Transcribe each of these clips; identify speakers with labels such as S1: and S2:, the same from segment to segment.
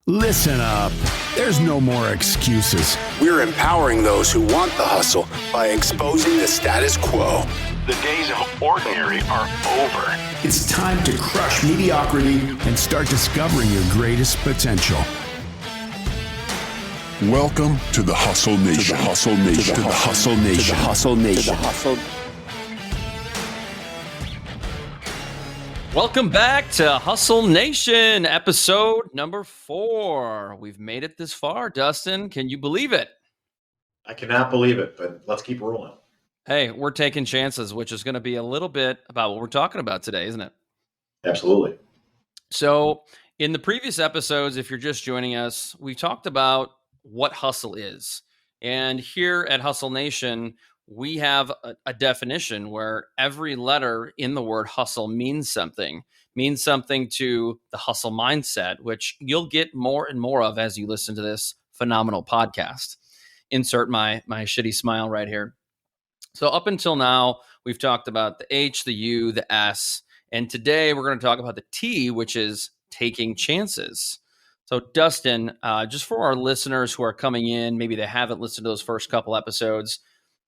S1: Listen up. There's no more excuses. We're empowering those who want the hustle by exposing the status quo.
S2: The days of ordinary are over.
S1: It's time to crush mediocrity and start discovering your greatest potential.
S3: Welcome to the Hustle Nation. To the Hustle Nation. To the Hustle Nation. To the Hustle Nation.
S4: Welcome back to Hustle Nation, episode number 4. We've made it this far, Dustin. Can you believe it?
S5: I cannot believe it, but let's keep rolling.
S4: Hey, we're taking chances, which is going to be a little bit about what we're talking about today, isn't it?
S5: Absolutely.
S4: So in the previous episodes, if you're just joining us, we talked about what hustle is. And here at Hustle Nation, we have a definition where every letter in the word hustle means something to the hustle mindset, which you'll get more and more of as you listen to this phenomenal podcast. Insert my shitty smile right here. So up until now, we've talked about the H, the U, the S, and today we're going to talk about the T, which is taking chances. So Dustin, just for our listeners who are coming in, maybe they haven't listened to those first couple episodes,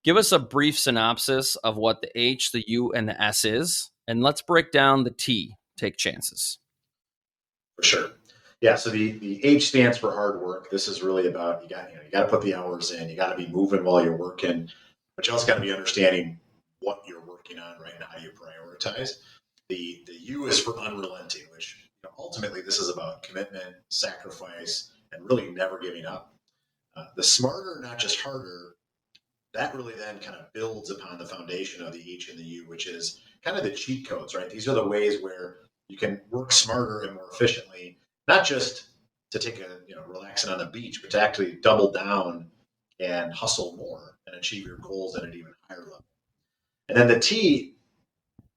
S4: give us a brief synopsis of what the H, the U, and the S is, and let's break down the T, take chances.
S5: For sure. Yeah, so the H stands for hard work. This is really about you got to put the hours in. You got to be moving while you're working, but you also got to be understanding what you're working on right now, how you prioritize. The U is for unrelenting, which ultimately this is about commitment, sacrifice, and really never giving up. The smarter, not just harder, that really then kind of builds upon the foundation of the H and the U, which is kind of the cheat codes, right? These are the ways where you can work smarter and more efficiently, not just to take relaxing on the beach, but to actually double down and hustle more and achieve your goals at an even higher level. And then the T,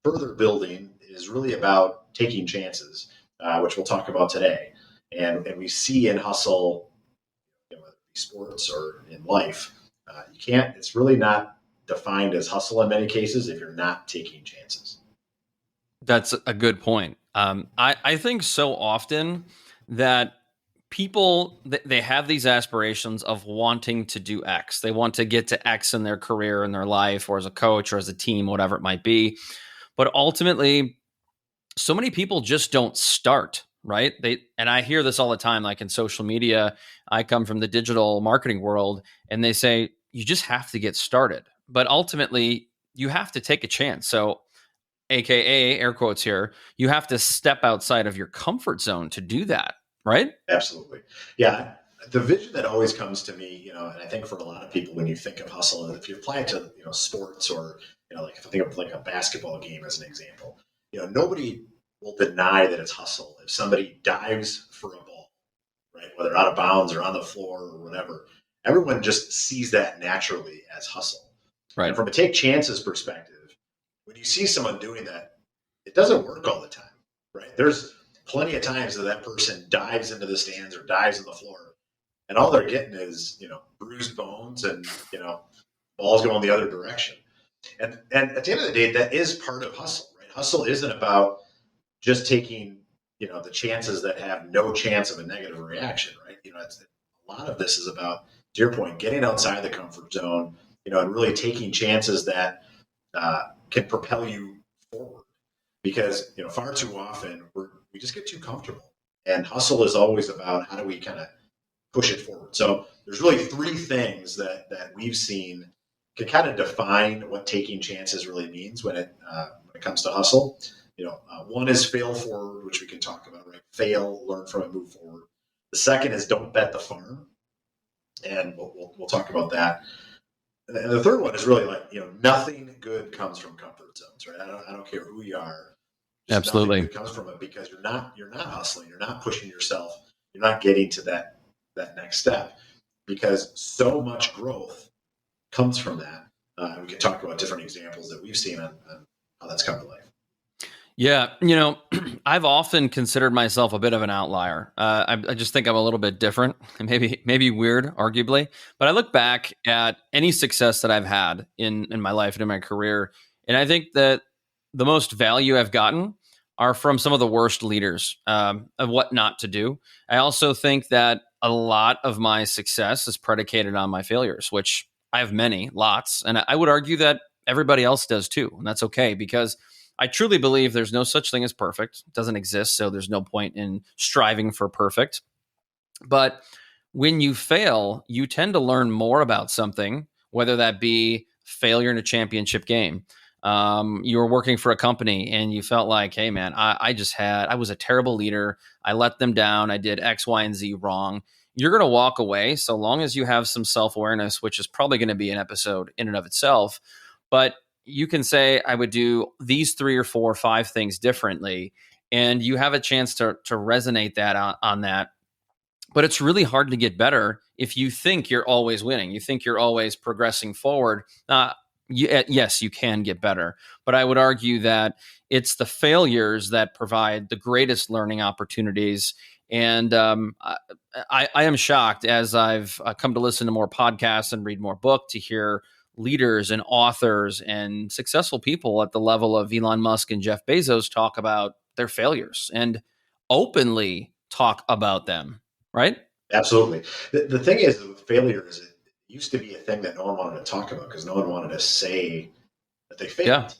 S5: further building, is really about taking chances, which we'll talk about today. And we see in hustle, whether it be sports or in life, it's really not defined as hustle in many cases if you're not taking chances.
S4: That's a good point. I think so often that people, they have these aspirations of wanting to do X. They want to get to X in their career, in their life, or as a coach or as a team, whatever it might be. But ultimately, so many people just don't start, right? And I hear this all the time, like in social media. I come from the digital marketing world, and they say, you just have to get started. But ultimately, you have to take a chance. So, AKA, air quotes here, you have to step outside of your comfort zone to do that, right?
S5: Absolutely. Yeah. The vision that always comes to me, and I think for a lot of people, when you think of hustle, if you apply it to, sports or, like if I think of like a basketball game as an example, nobody will deny that it's hustle. If somebody dives for a ball, right, whether out of bounds or on the floor or whatever, everyone just sees that naturally as hustle.
S4: Right.
S5: And from a take chances perspective, when you see someone doing that, it doesn't work all the time, right? There's plenty of times that person dives into the stands or dives on the floor, and all they're getting is, bruised bones and, balls going the other direction. And at the end of the day, that is part of hustle, right? Hustle isn't about just taking, the chances that have no chance of a negative reaction, right? A lot of this is about, to your point, getting outside the comfort zone, and really taking chances that can propel you forward. Because, far too often we just get too comfortable. And hustle is always about how do we kind of push it forward. So there's really 3 things that we've seen can kind of define what taking chances really means when it comes to hustle. One is fail forward, which we can talk about, right? Fail, learn from it, move forward. The second is don't bet the farm. And we'll talk about that. And the third one is really like, nothing good comes from comfort zones, right? I don't care who you are.
S4: Absolutely.
S5: Nothing good comes from it because you're not hustling. You're not pushing yourself. You're not getting to that next step because so much growth comes from that. We can talk about different examples that we've seen on how that's come to life.
S4: Yeah, I've often considered myself a bit of an outlier. I just think I'm a little bit different, and maybe weird, arguably. But I look back at any success that I've had in my life and in my career, and I think that the most value I've gotten are from some of the worst leaders of what not to do. I also think that a lot of my success is predicated on my failures, which I have many, lots. And I would argue that everybody else does too. And that's okay, because I truly believe there's no such thing as perfect. It doesn't exist. So there's no point in striving for perfect. But when you fail, you tend to learn more about something, whether that be failure in a championship game. You were working for a company and you felt like, hey, man, I was a terrible leader. I let them down. I did X, Y, and Z wrong. You're going to walk away so long as you have some self-awareness, which is probably going to be an episode in and of itself. But you can say, I would do these 3 or 4 or 5 things differently. And you have a chance to resonate that on that. But it's really hard to get better if you think you're always winning. You think you're always progressing forward. Yes, you can get better. But I would argue that it's the failures that provide the greatest learning opportunities. And I am shocked, as I've come to listen to more podcasts and read more book, to hear leaders and authors and successful people at the level of Elon Musk and Jeff Bezos talk about their failures and openly talk about them. Right?
S5: Absolutely. The thing is, with failures, it used to be a thing that no one wanted to talk about because no one wanted to say that they failed.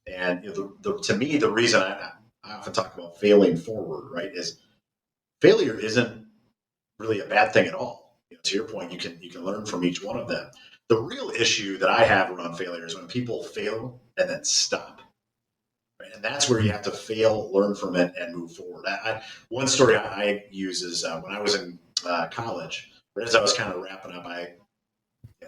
S5: Yeah. And to me, the reason I often talk about failing forward, right, is failure isn't really a bad thing at all. To your point, you can learn from each one of them. The real issue that I have around failure is when people fail and then stop. Right? And that's where you have to fail, learn from it, and move forward. One story I use is when I was in college, right as I was kind of wrapping up, I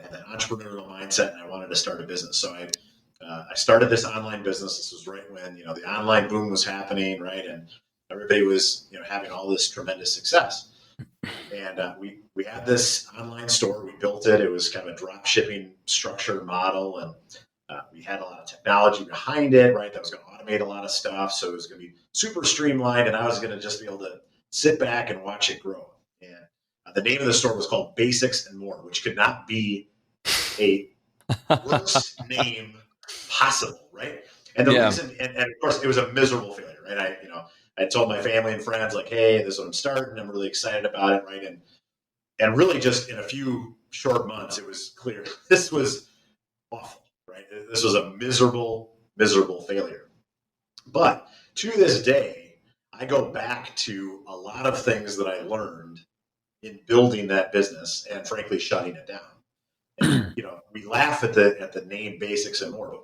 S5: had an entrepreneurial mindset and I wanted to start a business. So I started this online business. This was right when the online boom was happening, right, and everybody was having all this tremendous success. And we had this online store. We built it. It was kind of a drop shipping structured model, and we had a lot of technology behind it, right? That was going to automate a lot of stuff. So it was going to be super streamlined, and I was going to just be able to sit back and watch it grow. And the name of the store was called Basics and More, which could not be a worse name possible, right? And the reason, and of course, it was a miserable failure, right? I told my family and friends, like, hey, this is what I'm starting. I'm really excited about it, right? And really just in a few short months, it was clear this was awful, right? This was a miserable, miserable failure. But to this day, I go back to a lot of things that I learned in building that business and frankly shutting it down. And, we laugh at the name Basics and More,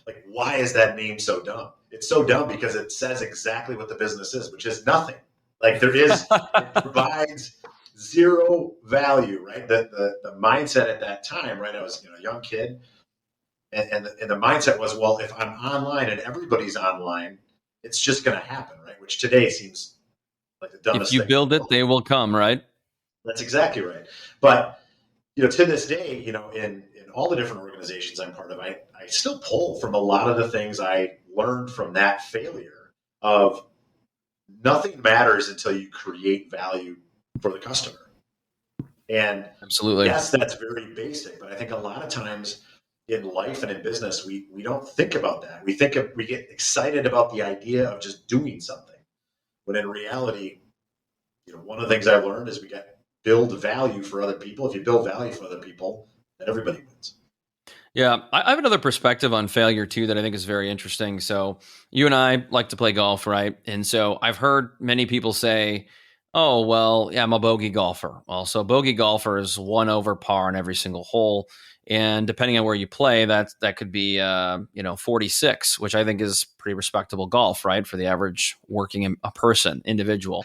S5: but why is that name so dumb? It's so dumb because it says exactly what the business is, which is nothing. Like it provides zero value, right? The mindset at that time, right? I was a young kid, and the mindset was, well, if I'm online and everybody's online, it's just going to happen, right? Which today seems like the dumbest thing.
S4: If you build it, they will come, right?
S5: That's exactly right. But to this day, in all the different organizations I'm part of, I still pull from a lot of the things I learned from that failure of nothing matters until you create value for the customer. And
S4: absolutely,
S5: yes, that's very basic, but I think a lot of times in life and in business, we don't think about that. We get excited about the idea of just doing something, when in reality, one of the things I've learned is we got build value for other people. If you build value for other people, then everybody wins.
S4: Yeah, I have another perspective on failure too that I think is very interesting. So you and I like to play golf, right? And so I've heard many people say, oh, well, yeah, I'm a bogey golfer. Well, so bogey golfer is 1 over par on every single hole. And depending on where you play, that could be 46, which I think is pretty respectable golf, right? For the average working individual.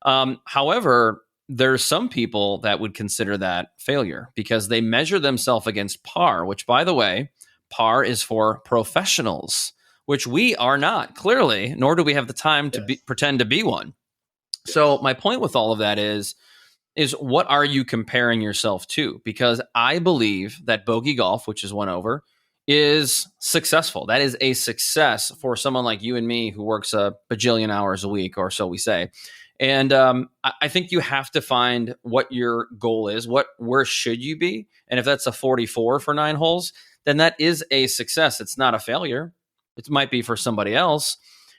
S4: However, there's some people that would consider that failure because they measure themselves against par, which, by the way, par is for professionals, which we are not, clearly, nor do we have the time to pretend to be one. So my point with all of that is what are you comparing yourself to? Because I believe that bogey golf, which is 1 over, is successful. That is a success for someone like you and me who works a bajillion hours a week, or so we say. And I think you have to find what your goal is. Where should you be? And if that's a 44 for 9 holes, then that is a success. It's not a failure. It might be for somebody else.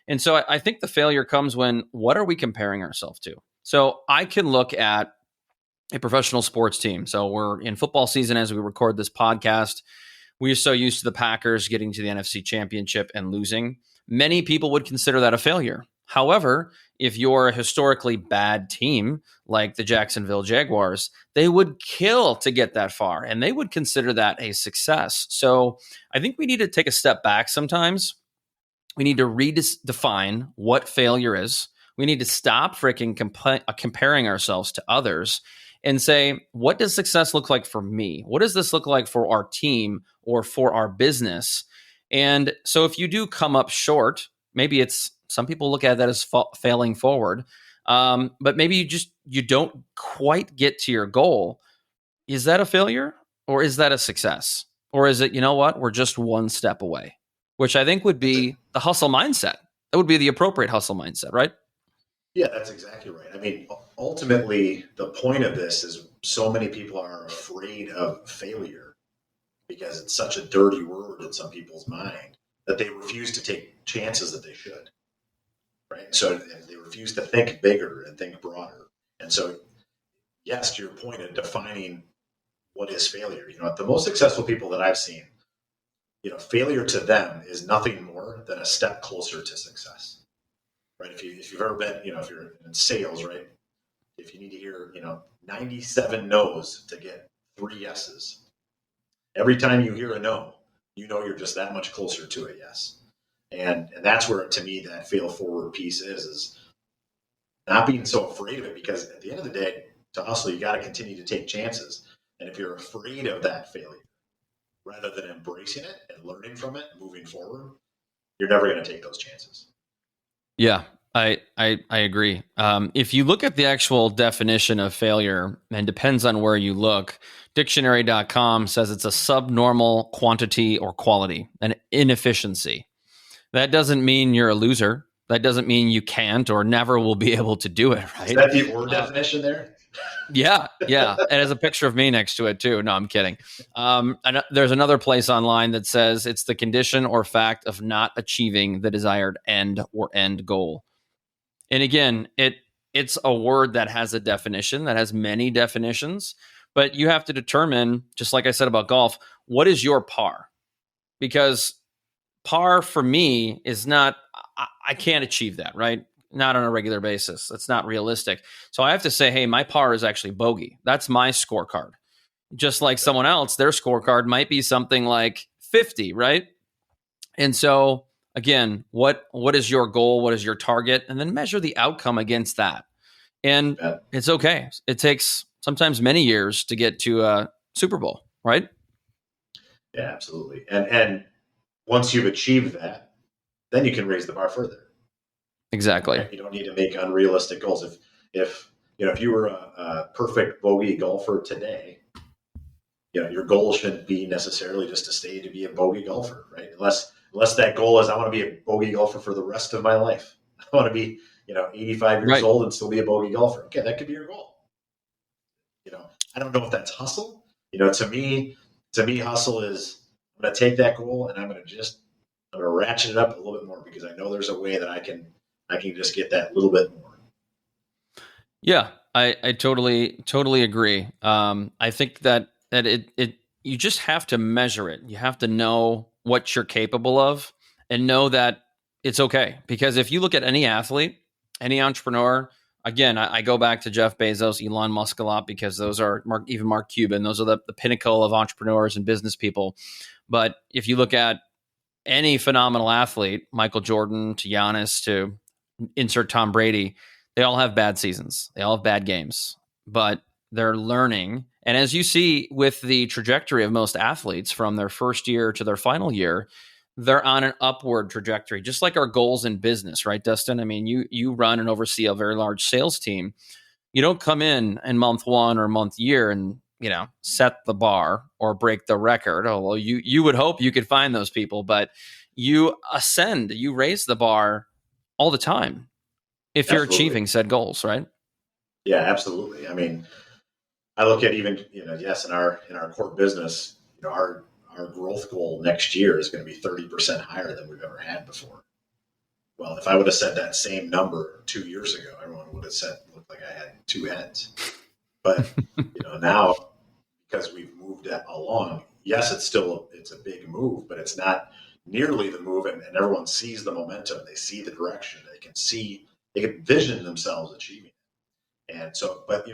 S4: And so I think the failure comes when, what are we comparing ourselves to? So I can look at a professional sports team. So we're in football season as we record this podcast. We're so used to the Packers getting to the NFC Championship and losing. Many people would consider that a failure. However, if you're a historically bad team like the Jacksonville Jaguars, they would kill to get that far, and they would consider that a success. So I think we need to take a step back sometimes. We need to redefine what failure is. We need to stop freaking comparing ourselves to others and say, what does success look like for me? What does this look like for our team or for our business? And so if you do come up short, maybe it's, some people look at that as failing forward, but maybe you don't quite get to your goal. Is that a failure, or is that a success? Or is it, you know what, we're just one step away, which I think would be the hustle mindset. That would be the appropriate hustle mindset, right?
S5: Yeah, that's exactly right. I mean, ultimately, the point of this is so many people are afraid of failure because it's such a dirty word in some people's mind that they refuse to take chances that they should, right? So they refuse to think bigger and think broader. And so, yes, to your point of defining what is failure, the most successful people that I've seen, failure to them is nothing more than a step closer to success. Right. If you've ever been, if you're in sales, right, if you need to hear, 97 no's to get 3 yeses, every time you hear a no, you're just that much closer to a yes. And that's where, to me, that fail forward piece is not being so afraid of it, because at the end of the day, to hustle, you got to continue to take chances. And if you're afraid of that failure, rather than embracing it and learning from it, moving forward, you're never going to take those chances.
S4: Yeah, I agree. If you look at the actual definition of failure, and depends on where you look, dictionary.com says it's a subnormal quantity or quality, an inefficiency. That doesn't mean you're a loser. That doesn't mean you can't or never will be able to do it, right?
S5: Is that the word definition there?
S4: Yeah. And there's a picture of me next to it too. No, I'm kidding. And there's another place online that says it's the condition or fact of not achieving the desired end or end goal. And again, it's a word that has a definition, that has many definitions, but you have to determine, just like I said about golf, what is your par? Because par for me is not, I can't achieve that, right? Not on a regular basis. That's not realistic. So I have to say, hey, my par is actually bogey. That's my scorecard. Just like someone else, their scorecard might be something like 50, right? And so again, what is your goal? What is your target? And then measure the outcome against that. And it's okay. It takes sometimes many years to get to a Super Bowl, right?
S5: Yeah, absolutely. And once you've achieved that, then you can raise the bar further.
S4: Exactly.
S5: Right? You don't need to make unrealistic goals. If you were a perfect bogey golfer today, your goal shouldn't be necessarily just to stay to be a bogey golfer, right? Unless that goal is, I want to be a bogey golfer for the rest of my life. I want to be, 85 years old and still be a bogey golfer. Okay, that could be your goal. I don't know if that's hustle. To me, hustle is, I'm going to take that goal and I'm going to ratchet it up a little bit more, because I know there's a way that I can just get that little bit more.
S4: Yeah, I totally agree. I think that you just have to measure it. You have to know what you're capable of and know that it's okay. Because if you look at any athlete, any entrepreneur, again, I go back to Jeff Bezos, Elon Musk a lot, because those are even Mark Cuban. Those are the pinnacle of entrepreneurs and business people. But if you look at any phenomenal athlete, Michael Jordan to Giannis to insert Tom Brady, they all have bad seasons. They all have bad games, but they're learning. And as you see with the trajectory of most athletes from their first year to their final year, they're on an upward trajectory, just like our goals in business, right, Dustin? I mean, you run and oversee a very large sales team. You don't come in month 1 or month year and, set the bar or break the record. Oh, well, you would hope you could find those people, but you ascend, you raise the bar all the time if you're achieving said goals, right?
S5: Yeah, absolutely. I mean, I look at even, yes, in our core business, our growth goal next year is going to be 30% higher than we've ever had before. Well, if I would have said that same number 2 years ago, everyone would have said it looked like I had two heads. But now, because we've moved that along, yes, it's a big move, but it's not nearly the move, and everyone sees the momentum, they see the direction, they can vision themselves achieving it. And so, but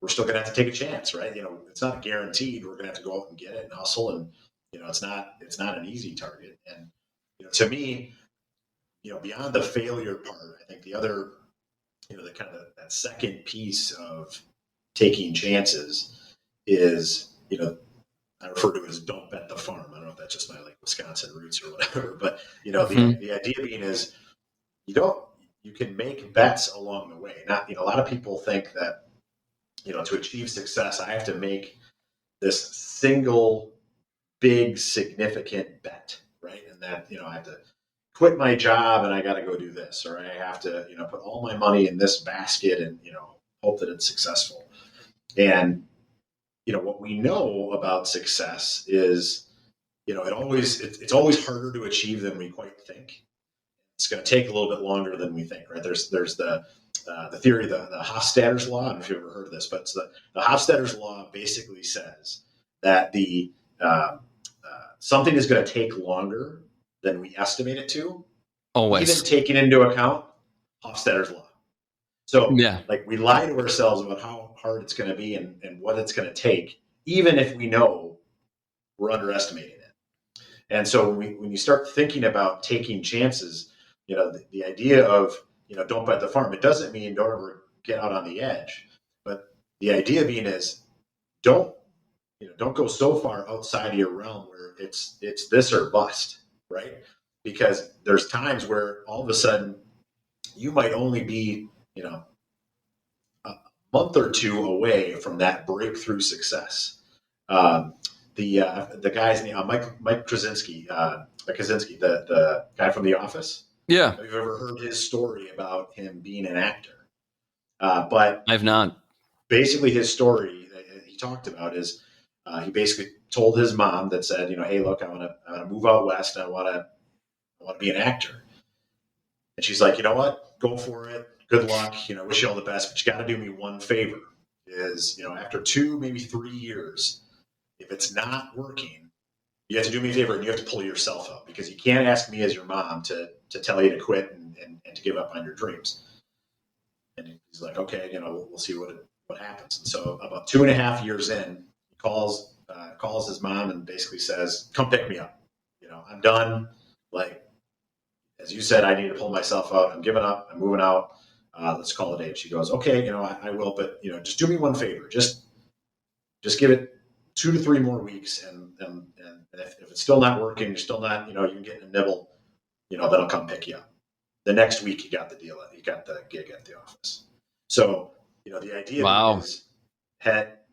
S5: we're still going to have to take a chance, right? It's not guaranteed. We're going to have to go out and get it and hustle, and it's not an easy target. And to me, beyond the failure part, I think the other, the kind of that second piece of taking chances is, I refer to it as don't bet the farm. I don't know if that's just my Wisconsin roots or whatever, but the idea being is you can make bets along the way. Not, a lot of people think that, to achieve success, I have to make this single big significant bet, right? And that, I have to quit my job and I got to go do this, or I have to, put all my money in this basket and, hope that it's successful. And, what we know about success is, it's always harder to achieve than we quite think. It's going to take a little bit longer than we think, right? There's the theory, the Hofstadter's law. I don't know if you've ever heard of this, but the Hofstadter's law basically says that something is going to take longer than we estimate it to,
S4: always,
S5: even taking into account Hofstadter's law. So,
S4: yeah,
S5: we lie to ourselves about how hard it's going to be and what it's going to take, even if we know we're underestimating it. And so when you start thinking about taking chances, the idea of, don't bet the farm, it doesn't mean don't ever get out on the edge. But the idea being is don't go so far outside of your realm where it's this or bust, right? Because there's times where all of a sudden you might only be, a month or two away from that breakthrough success. The guy's name, Mike Krasinski, the guy from The Office.
S4: yeah.
S5: Have you ever heard his story about him being an actor? But
S4: I've not.
S5: Basically, his story that he talked about is he basically told his mom that said, hey, look, I want to move out west. And I want to be an actor. And she's like, you know what? Go for it. Good luck. Wish you all the best. But you got to do me one favor. Is after 2, maybe 3 years, if it's not working, you have to do me a favor and you have to pull yourself up, because you can't ask me as your mom to tell you to quit and to give up on your dreams. And he's like, okay, we'll see what happens. And so about 2.5 years in, he calls his mom and basically says, come pick me up. I'm done. As you said, I need to pull myself out. I'm giving up. I'm moving out. Let's call it a day. She goes, okay, I will, but just do me one favor. Just give it 2 to 3 more weeks, and if it's still not working, you're still not, you're getting a nibble, then I'll come pick you up. The next week, you got the deal. You got the gig at the office. So, the idea is that,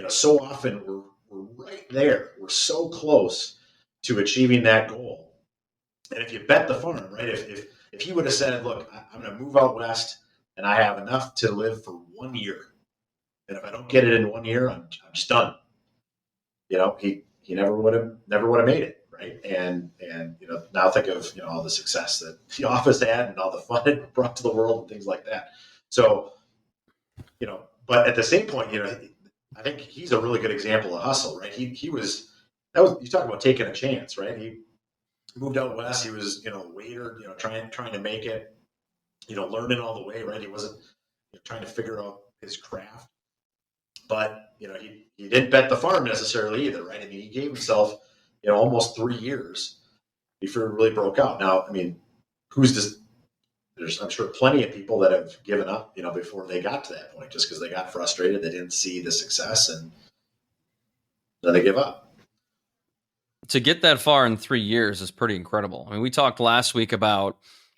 S5: so often we're right there. We're so close to achieving that goal. And if you bet the farm, right? If he would have said, look, I'm going to move out west and I have enough to live for 1 year, and if I don't get it in 1 year, I'm just done. He never would have made it, right? And now think of all the success that the office had and all the fun it brought to the world and things like that. So, but at the same point, I think he's a really good example of hustle, right? You talk about taking a chance, right? He moved out west. He was a waiter, trying to make it, learning all the way, right? He wasn't trying to figure out his craft. But, he didn't bet the farm necessarily either, right? I mean, he gave himself, almost 3 years before it really broke out. Now, I mean, there's, I'm sure, plenty of people that have given up, before they got to that point, just because they got frustrated. They didn't see the success, and then they give up.
S4: To get that far in 3 years is pretty incredible. I mean, we talked last week about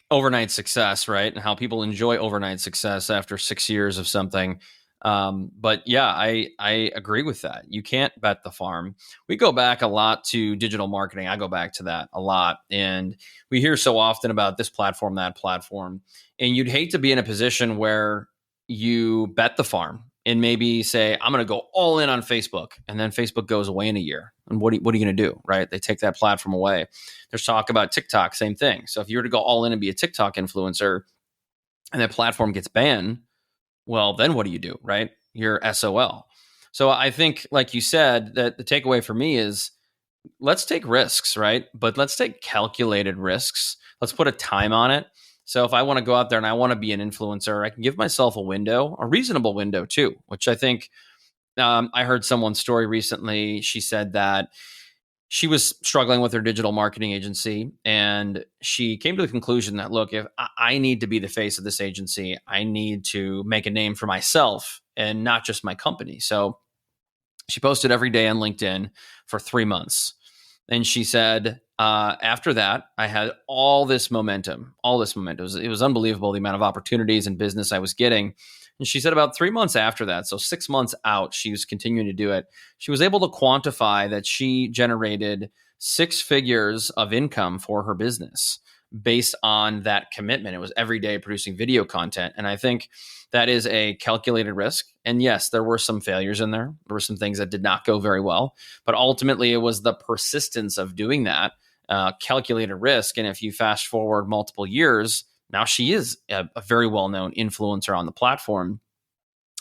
S4: overnight success, right? And how people enjoy overnight success after 6 years of something. But yeah, I agree with that. You can't bet the farm. We go back a lot to digital marketing. I go back to that a lot. And we hear so often about this platform, that platform. And you'd hate to be in a position where you bet the farm and maybe say, I'm going to go all in on Facebook, and then Facebook goes away in a year. And what are you going to do, right? They take that platform away. There's talk about TikTok, same thing. So if you were to go all in and be a TikTok influencer and that platform gets banned, well, then what do, right? You're SOL. So I think, like you said, that the takeaway for me is let's take risks, right? But let's take calculated risks. Let's put a time on it. So if I want to go out there and I want to be an influencer, I can give myself a window, a reasonable window too, which I think I heard someone's story recently. She said that she was struggling with her digital marketing agency, and she came to the conclusion that, look, if I need to be the face of this agency, I need to make a name for myself and not just my company. So she posted every day on LinkedIn for 3 months. And she said, after that, I had all this momentum. It was unbelievable, the amount of opportunities and business I was getting. And she said about 3 months after that, so 6 months out, she was continuing to do it. She was able to quantify that she generated 6 figures of income for her business based on that commitment. It was every day producing video content. And I think that is a calculated risk. And yes, there were some failures in there. There were some things that did not go very well. But ultimately, it was the persistence of doing that calculated risk. And if you fast forward multiple years, now she is a very well-known influencer on the platform.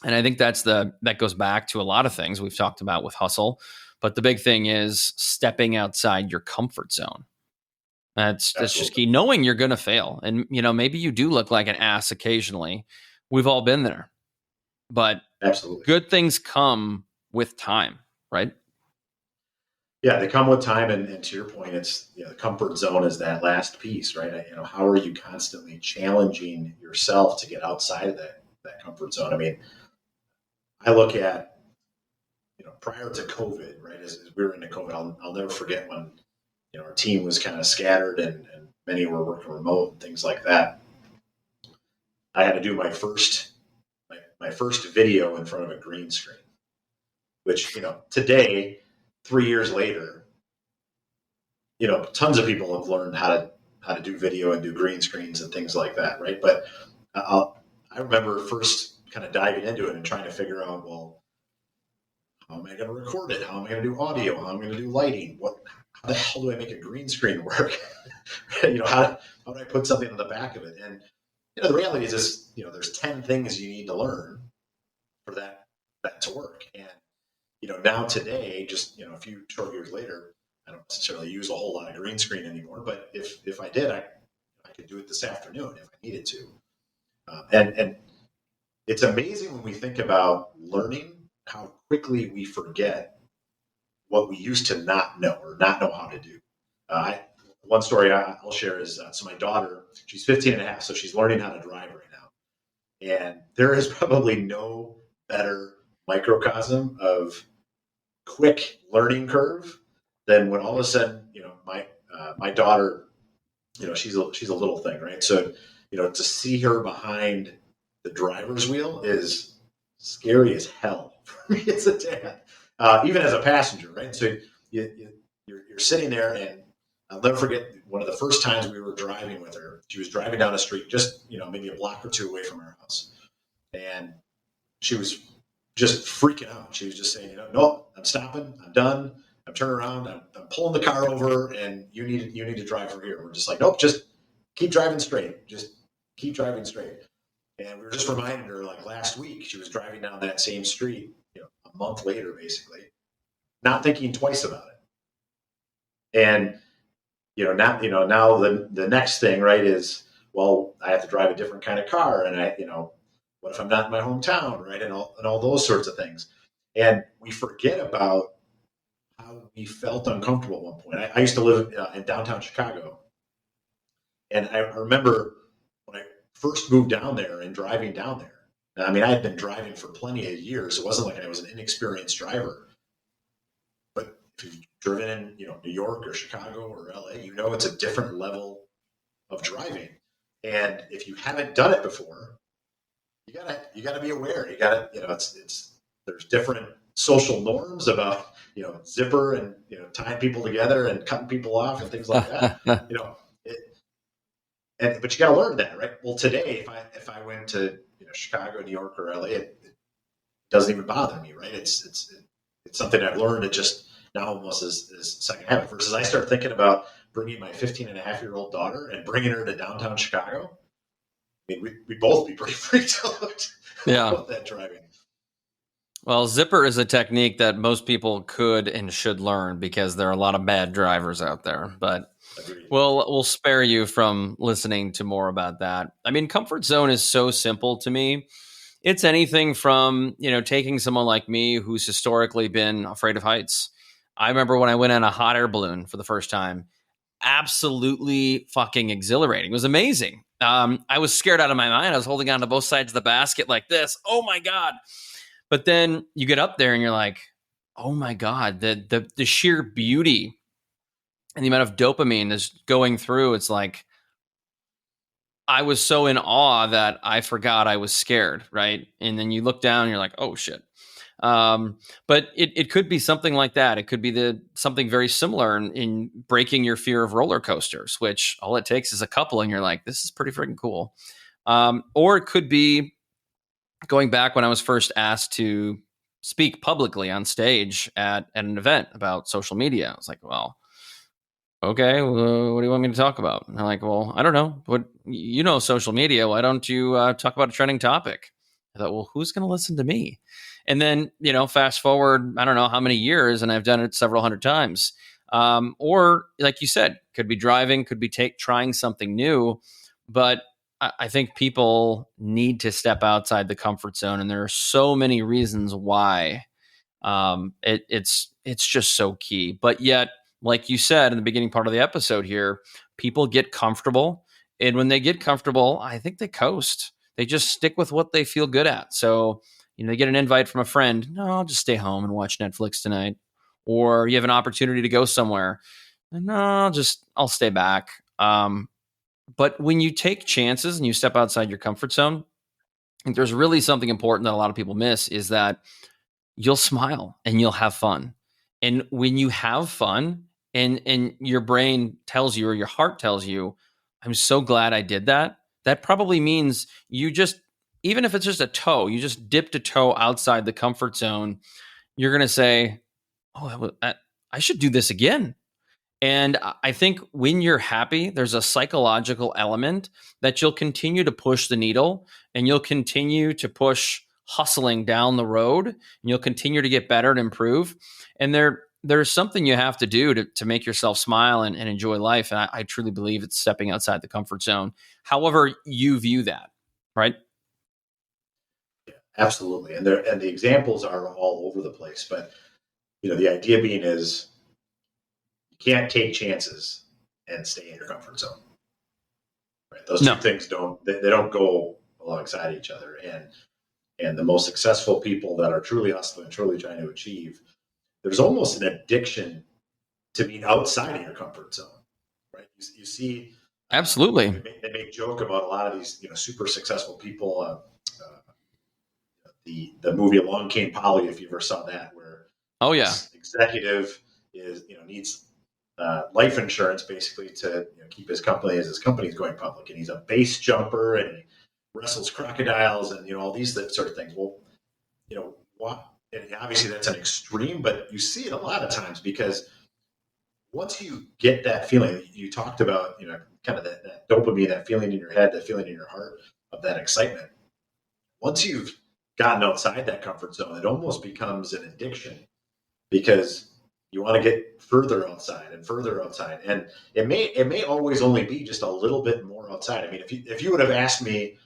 S4: And I think that goes back to a lot of things we've talked about with hustle. But the big thing is stepping outside your comfort zone. That's just key. Knowing you're going to fail. And, maybe you do look like an ass occasionally. We've all been there. But
S5: absolutely,
S4: good things come with time, right?
S5: Yeah, they come with time. And to your point, it's the comfort zone is that last piece, right? How are you constantly challenging yourself to get outside of that comfort zone? I mean, I look at, prior to COVID, right? As we were into COVID, I'll never forget when our team was kind of scattered and many were working remote and things like that. I had to do my first video in front of a green screen, which, today, 3 years later, tons of people have learned how to do video and do green screens and things like that. Right. But I remember first kind of diving into it and trying to figure out, well, how am I going to record it? How am I going to do audio? How am I going to do lighting? How the hell do I make a green screen work? How do I put something on the back of it? And, the reality is, there's 10 things you need to learn for that to work. And, now today, just, a few short years later, I don't necessarily use a whole lot of green screen anymore, but if I did, I could do it this afternoon if I needed to. And it's amazing when we think about learning how quickly we forget what we used to not know or not know how to do. One story I'll share is, so my daughter, she's 15 and a half, so she's learning how to drive right now. And there is probably no better microcosm of quick learning curve than when all of a sudden, my daughter, she's a little thing, right? So, to see her behind the driver's wheel is scary as hell for me as a dad, even as a passenger, right? So you're sitting there, and I'll never forget one of the first times we were driving with her. She was driving down a street just, maybe a block or two away from our house. And she was just freaking out. She was just saying, no, I'm stopping. I'm done. I'm turning around. I'm pulling the car over, and you need to drive from here. We're just like, nope, just keep driving straight. Just keep driving straight. And we were just reminding her, like last week, she was driving down that same street, a month later, basically, not thinking twice about it. And, now the next thing, right, is, well, I have to drive a different kind of car. And what if I'm not in my hometown, right? And all those sorts of things. And we forget about how we felt uncomfortable at one point. I used to live in downtown Chicago. And I remember when I first moved down there and driving down there. I mean, I had been driving for plenty of years. It wasn't like I was an inexperienced driver. But if you've driven in, New York or Chicago or LA, it's a different level of driving. And if you haven't done it before, you gotta be aware. You gotta, there's different social norms about, zipper and, tying people together and cutting people off and things like that. But you got to learn that, right? Well, today, if I went to Chicago, New York, or LA, it doesn't even bother me, right? It's something I've learned. It just now almost is second habit. Versus I start thinking about bringing my 15-and-a-half-year-old daughter and bringing her to downtown Chicago. I mean, we'd both be pretty freaked out about that driving.
S4: Well, zipper is a technique that most people could and should learn because there are a lot of bad drivers out there. But we'll spare you from listening to more about that. I mean, comfort zone is so simple to me. It's anything from, taking someone like me who's historically been afraid of heights. I remember when I went on a hot air balloon for the first time, absolutely fucking exhilarating. It was amazing. I was scared out of my mind. I was holding on to both sides of the basket like this. Oh my God. But then you get up there and you're like, oh my God, the sheer beauty and the amount of dopamine is going through. It's like, I was so in awe that I forgot I was scared, right? And then you look down and you're like, oh shit. But it could be something like that. It could be something very similar in breaking your fear of roller coasters, which all it takes is a couple and you're like, this is pretty freaking cool. Or it could be going back when I was first asked to speak publicly on stage at an event about social media. I was like, well, okay, well, what do you want me to talk about? And I'm like, well, I don't know. Social media. Why don't you talk about a trending topic? I thought, well, who's going to listen to me? And then, fast forward, I don't know how many years, and I've done it several hundred times. Or like you said, could be driving, could be trying something new. But I think people need to step outside the comfort zone. And there are so many reasons why it's just so key. But yet, like you said in the beginning part of the episode here, people get comfortable. And when they get comfortable, I think they coast. They just stick with what they feel good at. So, they get an invite from a friend. No, I'll just stay home and watch Netflix tonight. Or you have an opportunity to go somewhere. No, I'll stay back. But when you take chances and you step outside your comfort zone, I think there's really something important that a lot of people miss is that you'll smile and you'll have fun. And when you have fun and your brain tells you or your heart tells you, I'm so glad I did that, that probably means you just, even if it's just a toe, you just dipped a toe outside the comfort zone, you're going to say, oh, I should do this again. And I think when you're happy, there's a psychological element that you'll continue to push the needle and you'll continue to push hustling down the road and you'll continue to get better and improve. And there's something you have to do to make yourself smile and enjoy life. And I truly believe it's stepping outside the comfort zone. However you view that, right?
S5: Yeah, absolutely. And the examples are all over the place. But, the idea being is, can't take chances and stay in your comfort zone. Right? Those two things they don't go alongside each other. And the most successful people that are truly hustling, truly trying to achieve, there's almost an addiction to being outside of your comfort zone. Right? You see,
S4: absolutely.
S5: They make joke about a lot of these, super successful people. The movie Along Came Polly, if you ever saw that, where this executive needs life insurance basically to keep his company as his company's going public, and he's a base jumper and he wrestles crocodiles and all these sort of things. Well, what? And obviously that's an extreme, but you see it a lot of times because once you get that feeling you talked about, kind of that dopamine, that feeling in your head, that feeling in your heart of that excitement. Once you've gotten outside that comfort zone, it almost becomes an addiction because you want to get further outside and further outside. And it may always only be just a little bit more outside. I mean, if you would have asked me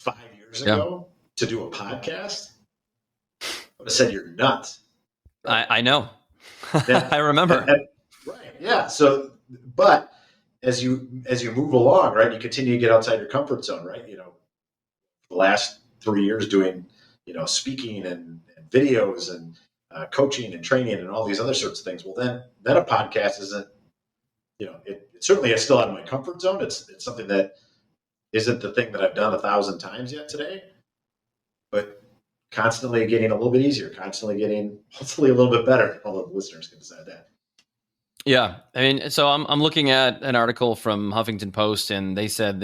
S5: 5 years ago to do a podcast, I would have said you're nuts.
S4: Right? I know. I remember.
S5: Right. Yeah. So, but as you move along, right, you continue to get outside your comfort zone, right? The last 3 years doing, speaking and videos and coaching and training and all these other sorts of things. Well, then a podcast isn't, it certainly is still out of my comfort zone. It's something that isn't the thing that I've done 1,000 times yet today, but constantly getting a little bit easier, constantly getting hopefully a little bit better. Although listeners can decide that.
S4: Yeah. I mean, so I'm looking at an article from Huffington Post, and they said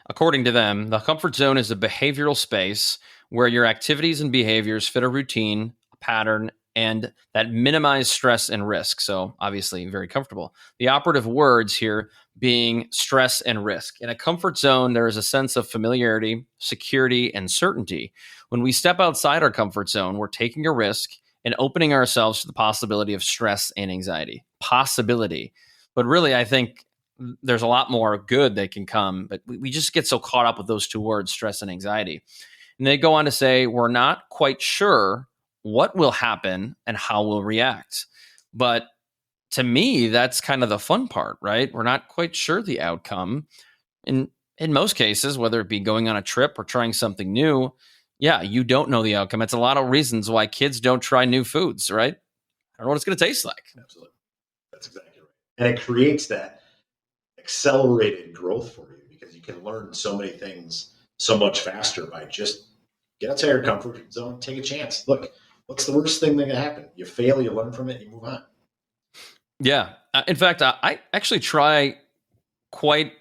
S4: according to them, the comfort zone is a behavioral space where your activities and behaviors fit a routine, a pattern, and that minimize stress and risk. So obviously very comfortable. The operative words here being stress and risk. In a comfort zone, there is a sense of familiarity, security, and certainty. When we step outside our comfort zone, we're taking a risk and opening ourselves to the possibility of stress and anxiety. Possibility. But really, I think there's a lot more good that can come, but we just get so caught up with those two words, stress and anxiety. And they go on to say, we're not quite sure what will happen and how we'll react. But to me, that's kind of the fun part, right? We're not quite sure the outcome. In most cases, whether it be going on a trip or trying something new, yeah, you don't know the outcome. It's a lot of reasons why kids don't try new foods, right? I don't know what it's going to taste like.
S5: Absolutely. That's exactly right. And it creates that accelerated growth for you because you can learn so many things so much faster by just get outside your comfort zone, take a chance. Look, what's the worst thing that can happen? You fail, you learn from it, you move on.
S4: Yeah. In fact, I actually try quite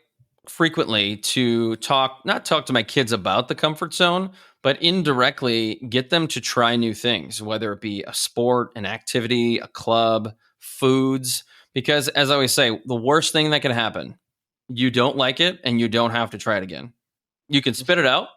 S4: frequently to not talk to my kids about the comfort zone, but indirectly get them to try new things, whether it be a sport, an activity, a club, foods. Because as I always say, the worst thing that can happen, you don't like it and you don't have to try it again. You can spit it out.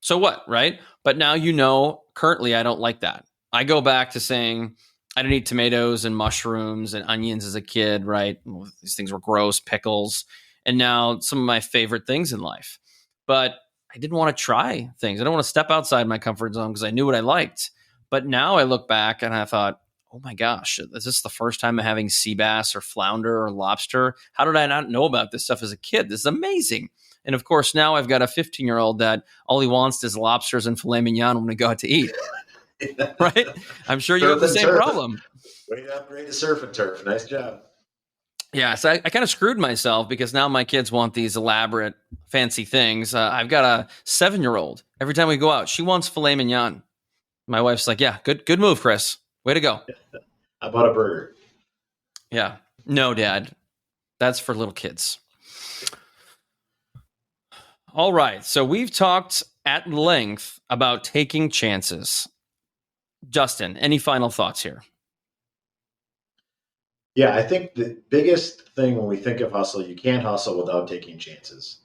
S4: So what, right? But now you know, currently I don't like that. I go back to saying I didn't eat tomatoes and mushrooms and onions as a kid, right? These things were gross, pickles. And now some of my favorite things in life. But I didn't want to try things. I don't want to step outside my comfort zone because I knew what I liked. But now I look back and I thought, oh my gosh, is this the first time I'm having sea bass or flounder or lobster? How did I not know about this stuff as a kid? This is amazing. And of course, now I've got a 15-year-old that all he wants is lobsters and filet mignon when we go out to eat. Right? I'm sure you have the same problem.
S5: Way to upgrade to surf and turf. Nice job.
S4: Yeah, so I kind of screwed myself because now my kids want these elaborate, fancy things. I've got a 7-year-old. Every time we go out, she wants filet mignon. My wife's like, yeah, good move, Chris. Way to go.
S5: How about a burger?
S4: Yeah. No, Dad. That's for little kids. All right. So we've talked at length about taking chances. Justin, any final thoughts here?
S5: Yeah, I think the biggest thing when we think of hustle, you can't hustle without taking chances.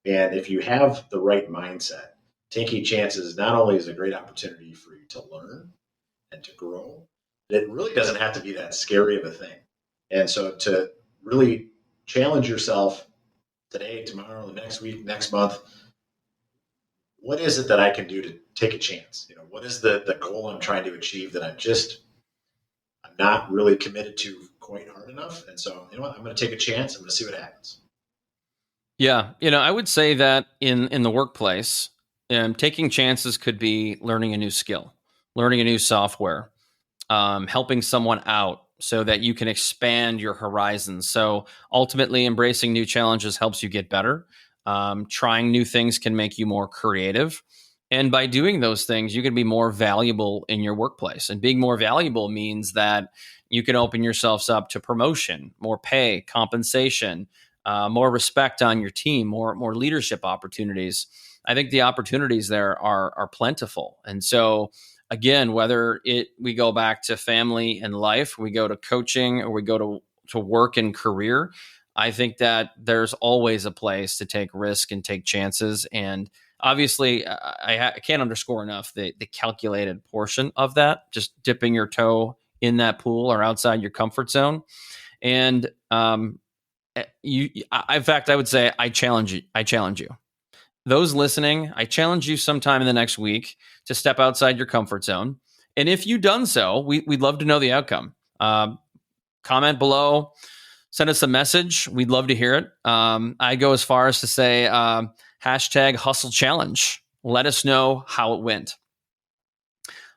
S5: And if you have the right mindset, taking chances not only is a great opportunity for you to learn and to grow, but it really doesn't have to be that scary of a thing. And so to really challenge yourself today, tomorrow, next week, next month, what is it that I can do to take a chance? You know, what is the goal I'm trying to achieve that I'm not really committed to quite hard enough. And so, you know what, I'm going to take a chance. I'm going to see what happens.
S4: Yeah. I would say that in the workplace, taking chances could be learning a new skill, learning a new software, helping someone out so that you can expand your horizons. So ultimately embracing new challenges helps you get better. Trying new things can make you more creative. And by doing those things, you can be more valuable in your workplace. And being more valuable means that you can open yourselves up to promotion, more pay, compensation, more respect on your team, more leadership opportunities. I think the opportunities there are plentiful. And so, again, whether we go back to family and life, we go to coaching, or we go to work and career, I think that there's always a place to take risk and take chances. And obviously, I can't underscore enough the calculated portion of that, just dipping your toe in that pool or outside your comfort zone. And in fact, I would say I challenge you. Those listening, I challenge you sometime in the next week to step outside your comfort zone. And if you've done so, we'd love to know the outcome. Comment below, send us a message. We'd love to hear it. I go as far as to say, #HustleChallenge. Let us know how it went.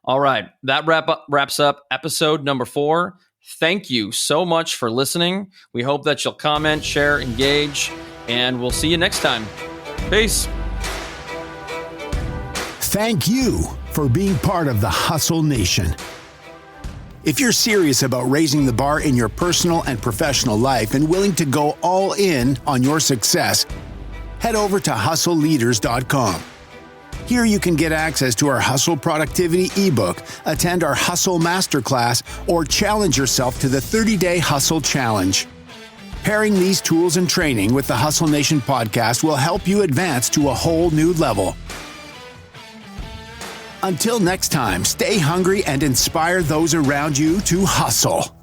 S4: All right. That wraps up episode number 4. Thank you so much for listening. We hope that you'll comment, share, engage, and we'll see you next time. Peace.
S1: Thank you for being part of the Hustle Nation. If you're serious about raising the bar in your personal and professional life and willing to go all in on your success, head over to hustleleaders.com. Here you can get access to our Hustle Productivity ebook, attend our Hustle Masterclass, or challenge yourself to the 30-day Hustle Challenge. Pairing these tools and training with the Hustle Nation podcast will help you advance to a whole new level. Until next time, stay hungry and inspire those around you to hustle.